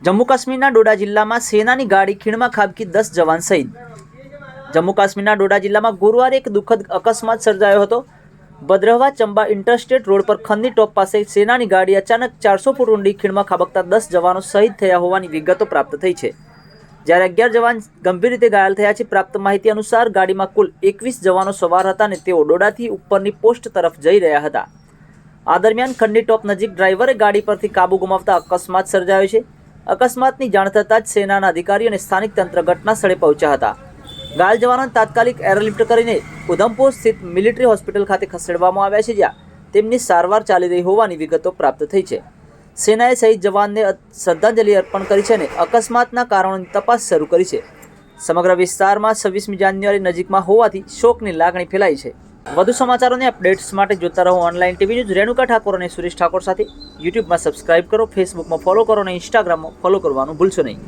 જમ્મુ કાશ્મીરના ડોડા જિલ્લામાં સેનાની ગાડી ખીણમાં ખાબકી 10 જવાન શહીદ। જમ્મુ કાશ્મીરના ડોડા જિલ્લામાં ગુરુવારે એક દુઃખદ અકસ્માત સર્જાયો હતો। ભદ્રવા ચંબા ઇન્ટરસ્ટેટ રોડ પર ખંની ટોપ પાસે સેનાની ગાડી અચાનક 400 ફૂટ ઊંડી ખીણમાં ખાબકતા 10 જવાનો શહીદ થયા હોવાની વિગતો પ્રાપ્ત થઈ છે, જ્યારે 11 જવાન ગંભીર રીતે ઘાયલ થયા છે। પ્રાપ્ત માહિતી અનુસાર ગાડીમાં કુલ 21 જવાનો સવાર હતા અને તેઓ ડોડાથી ઉપરની પોસ્ટ તરફ જઈ રહ્યા હતા। આ દરમિયાન ખંની ટોપ નજીક ડ્રાઈવરે ગાડી પરથી કાબુ ગુમાવતા અકસ્માત સર્જાયો છે। અકસ્માતની જાણ થતાં જ સેનાના અધિકારીઓ અને સ્થાનિક તંત્ર ઘટના સ્થળે પહોંચ્યા હતા। ઘાયલ જવાનોને તાત્કાલિક એરલિફ્ટ કરીને ઉધમપુર સ્થિત મિલિટરી હોસ્પિટલ ખાતે ખસેડવામાં આવ્યા છે, જ્યાં તેમની સારવાર ચાલી રહી હોવાની વિગતો પ્રાપ્ત થઈ છે। સેનાએ શહીદ જવાનને શ્રદ્ધાંજલિ અર્પણ કરી છે અને અકસ્માતના કારણોની તપાસ શરૂ કરી છે। સમગ્ર વિસ્તારમાં 26મી જાન્યુઆરી નજીકમાં હોવાથી શોકની લાગણી ફેલાઈ છે। વધુ સમાચારોને અપડેટ્સ માટે જોતા રહો online TV news. Renuka Thakor અને સુરેશ ઠાકોર સાથે યુટ્યુબમાં સબસ્ક્રાઇબ કરો, ફેસબુકમાં ફોલો કરો અને ઇન્સ્ટાગ્રામમાં ફોલો કરવાનું ભૂલશો નહીં।